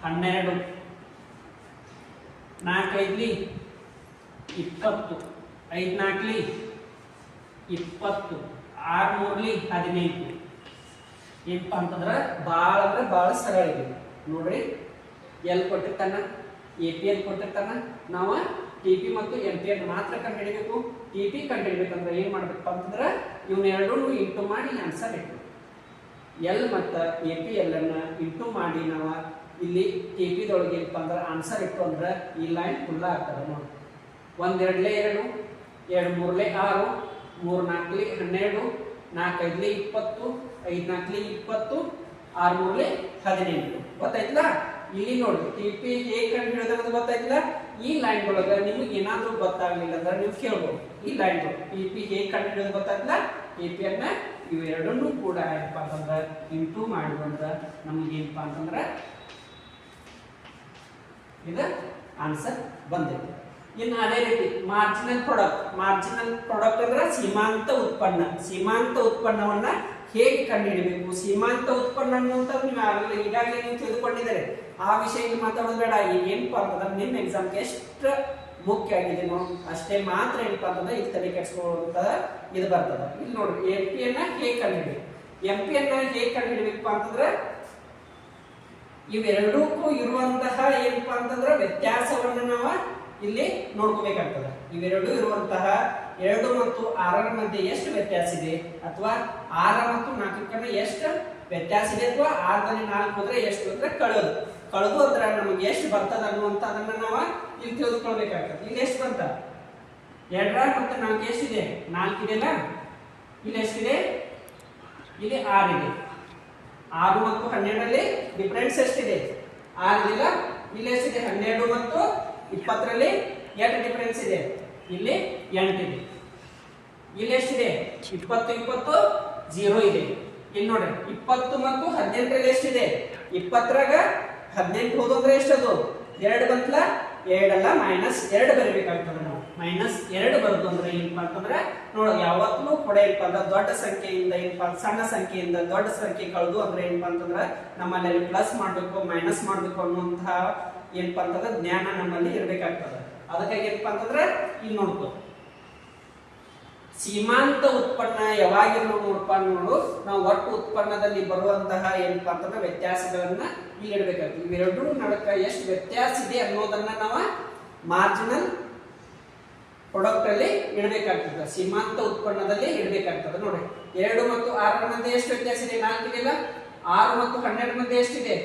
12 4 5 20 5 4 20 6 3 18 ಏನಪ್ಪ ಅಂತಂದ್ರೆ ಭಾಳ ಅಂದ್ರೆ ಭಾಳ ಸರಳ ಇದೆ ನೋಡ್ರಿ. ಎಲ್ ಕೊಟ್ಟಿರ್ತಾನ, ಎ ಪಿ ಎಲ್ ಕೊಟ್ಟಿರ್ತಾನ, ನಾವು ಟಿ ಪಿ ಮತ್ತು ಎಂ ಪಿ ಎಲ್ ಮಾತ್ರ ಕಂಡುಹಿಡಿಬೇಕು. ಟಿ ಪಿ ಕಂಡುಹಿಡ್ಬೇಕಂದ್ರೆ ಏನು ಮಾಡ್ಬೇಕಪ್ಪ ಅಂತಂದ್ರೆ ಇವನ್ನೆರಡೂ ಇಂಟು ಮಾಡಿ ಆನ್ಸರ್ ಇಟ್ಟು ಎಲ್ ಮತ್ತು ಎ ಪಿ ಎಲ್ ಅನ್ನು ಇಂಟು ಮಾಡಿ ನಾವು ಇಲ್ಲಿ ಟಿ ಪಿದೊಳಗೆ ಏನಪ್ಪ ಅಂದ್ರೆ ಆನ್ಸರ್ ಇಟ್ಟು ಅಂದ್ರೆ ಈ ಲೈನ್ ಫುಲ್ಲ ಆಗ್ತದೆ ನೋಡಿ. 1 2 2 2 3 6 3 4 12 4 5 20 5 4 20 6 3 18 ಗೊತ್ತಾಯ್ತಲ್ಲ. ಇಲ್ಲಿ ನೋಡಿ ಟಿ ಪಿ ಹೇಗೆ ಕಂಡು ಹಿಡಿಯೋದು ಗೊತ್ತಾಯ್ತಲ್ಲ. ಈ ಲೈನ್ ಒಳಗೆ ನಿಮಗೆ ಏನಾದರೂ ಗೊತ್ತಾಗಲಿಲ್ಲ ಅಂದ್ರೆ ನೀವು ಕೇಳ್ಬೋದು. ಈ ಲೈನ್ ಟಿ ಪಿ ಹೇಗೆ ಕಂಡು ಹಿಡಿಯೋದು ಗೊತ್ತಾಯ್ತಲ್ಲ. ಟಿ ಪಿ ಅನ್ನ ಇವೆರಡನ್ನೂ ಕೂಡ ಏನಪ್ಪ ಅಂತಂದ್ರೆ ಇಂಟು ಮಾಡಿದ್ರೆ ನಮ್ಗೆ ಏನಪ್ಪ ಅಂತಂದ್ರೆ ಇದು ಆನ್ಸರ್ ಬಂದಿದೆ. ಇನ್ನು ಅದೇ ರೀತಿ ಮಾರ್ಜಿನಲ್ ಪ್ರಾಡಕ್ಟ್ ಅಂದ್ರೆ ಸೀಮಾಂತ ಉತ್ಪನ್ನ. ಸೀಮಾಂತ ಉತ್ಪನ್ನವನ್ನ ಹೇಗೆ ಕಂಡುಹಿಡಬೇಕು? ಸೀಮಾಂತ ಉತ್ಪನ್ನ ಅನ್ನುವಂಥದ್ದು ನೀವು ಈಗಾಗಲೇ ನೀವು ತಿಳಿದುಕೊಂಡಿದ್ದಾರೆ. ಆ ವಿಷಯ ಮಾತಾಡೋದು ಬೇಡ. ಈಗ ಏನಪ್ಪ ಅಂತಂದ್ರೆ ನಿಮ್ಮ ಎಕ್ಸಾಮ್ಗೆ ಎಷ್ಟು ಮುಖ್ಯ ಆಗಿದೆ ಅಷ್ಟೇ ಮಾತ್ರ ಏನಪ್ಪ ಅಂತಂದ್ರೆ ಇದು ತಲೆ ಕೆಡಿಸ್ಕೊಳ್ಳುವಂತ ಇದು ಬರ್ತದೆ. ಇಲ್ಲಿ ನೋಡ್ರಿ ಎಂ ಪಿ ಅನ್ನ ಹೇಗೆ ಕಂಡುಹಿಡಬೇಕು? ಎಂ ಪಿ ಅನ್ನ ಹೇಗೆ ಕಂಡುಹಿಡಬೇಕಪ್ಪ ಅಂತಂದ್ರೆ ಇವೆರಡಕ್ಕೂ ಇರುವಂತಹ ಏನಪ್ಪಾ ಅಂತಂದ್ರೆ ವ್ಯತ್ಯಾಸವನ್ನು ನಾವು ಇಲ್ಲಿ ನೋಡ್ಕೋಬೇಕಾಗ್ತದೆ. ಇವೆರಡು ಇರುವಂತಹ 2 ಮತ್ತು 6 ಮಧ್ಯೆ ಎಷ್ಟು ವ್ಯತ್ಯಾಸ ಇದೆ, ಅಥವಾ 6 ಮತ್ತು 4 ಎಷ್ಟು ವ್ಯತ್ಯಾಸ ಇದೆ, ಅಥವಾ 6ರಲ್ಲಿ 4 ಹೋದ್ರೆ ಎಷ್ಟು ಅಂದ್ರೆ ಕಳೆದು ಅಂದ್ರೆ ನಮಗೆ ಎಷ್ಟು ಬರ್ತದ ಅನ್ನುವಂಥದ್ದನ್ನ ನಾವು ಇಲ್ಲಿ ತಿಳಿದುಕೊಳ್ಬೇಕಾಗ್ತದೆ. ಇಲ್ಲಿ ಎಷ್ಟು ಬಂತ? 2 ಮತ್ತು 4 ಎಷ್ಟಿದೆ? 4 ಇದೆಯಲ್ಲ. ಇಲ್ಲಿ ಎಷ್ಟಿದೆ? ಇಲ್ಲಿ 6 ಇದೆ. 6 ಮತ್ತು 12ರಲ್ಲಿ ಡಿಫರೆನ್ಸ್ ಎಷ್ಟಿದೆ? 6 ಇಲ್ಲ. ಇಲ್ಲಿ ಎಷ್ಟಿದೆ? 12 ಮತ್ತು 20ರಲ್ಲಿ ಎಷ್ಟು ಡಿಫರೆನ್ಸ್ ಇದೆ? ಇಲ್ಲಿ 8 ಇದೆ. ಇಲ್ಲಿ ಎಷ್ಟಿದೆ? 20 20 0 ಇದೆ. ಇಲ್ಲಿ ನೋಡಿ 20 ಮತ್ತು 18ರಲ್ಲಿ ಎಷ್ಟಿದೆ? 20ರಾಗ 18 ಹೋದ್ರೆ ಎಷ್ಟದು? 2 ಬಂತಲ್ಲ. 2 ಅಲ್ಲ -2 ಬರಬೇಕಾಗ್ತದೆ. ನಾವು -2 ಬರೋದು ಅಂದ್ರೆ ಏನಪ್ಪಾ ಅಂತಂದ್ರೆ ನೋಡಿ ಯಾವತ್ತೂ ಕೂಡ ಏನಪ್ಪಾ ಅಂದ್ರೆ ದೊಡ್ಡ ಸಂಖ್ಯೆಯಿಂದ ಏನಪ್ಪಾ ಸಣ್ಣ ಸಂಖ್ಯೆಯಿಂದ ದೊಡ್ಡ ಸಂಖ್ಯೆ ಕಳೆದು ಅಂದ್ರೆ ಏನಪ್ಪಾ ಅಂತಂದ್ರೆ ನಮ್ಮಲ್ಲಿ ಪ್ಲಸ್ ಮಾಡಬೇಕು ಮೈನಸ್ ಮಾಡಬೇಕು ಅನ್ನುವಂತಹ ಏನಪ್ಪಾ ಅಂತಂದ್ರೆ ಜ್ಞಾನ ನಮ್ಮಲ್ಲಿ ಇರಬೇಕಾಗ್ತದೆ. ಅದಕ್ಕಾಗಿ ಏನಪ್ಪಾ ಅಂತಂದ್ರೆ ಇಲ್ಲಿ ನೋಡ್ಕೋ ಸೀಮಾಂತ ಉತ್ಪನ್ನ ಯಾವಾಗಿರ್ಲೂ ನೋಡಪ್ಪ ನೋಡು ನಾವು ಒಟ್ಟು ಉತ್ಪನ್ನದಲ್ಲಿ ಬರುವಂತಹ ಏನಪ್ಪಾ ಅಂತಂದ್ರೆ ವ್ಯತ್ಯಾಸಗಳನ್ನ ಇಲ್ಲಿ ಇಡಬೇಕಾಗ್ತದೆ. ಇವೆರಡೂ ನಡುಕ ಎಷ್ಟು ವ್ಯತ್ಯಾಸ ಇದೆ ಅನ್ನೋದನ್ನ ನಾವು ಮಾರ್ಜಿನಲ್ ಪ್ರಾಡಕ್ಟ್ ಅಲ್ಲಿ ಇಡಬೇಕಾಗ್ತದೆ. ಸೀಮಾಂತ ಉತ್ಪನ್ನದಲ್ಲಿ ಇಡಬೇಕಾಗ್ತದೆ. ನೋಡಿ 2 ಮತ್ತು 6 ಮಧ್ಯೆ ಎಷ್ಟು ವ್ಯತ್ಯಾಸ ಇದೆ? 4 ಇದೆಯಲ್ಲ. 6 ಮತ್ತು 12 ಮಧ್ಯೆ ಎಷ್ಟಿದೆ?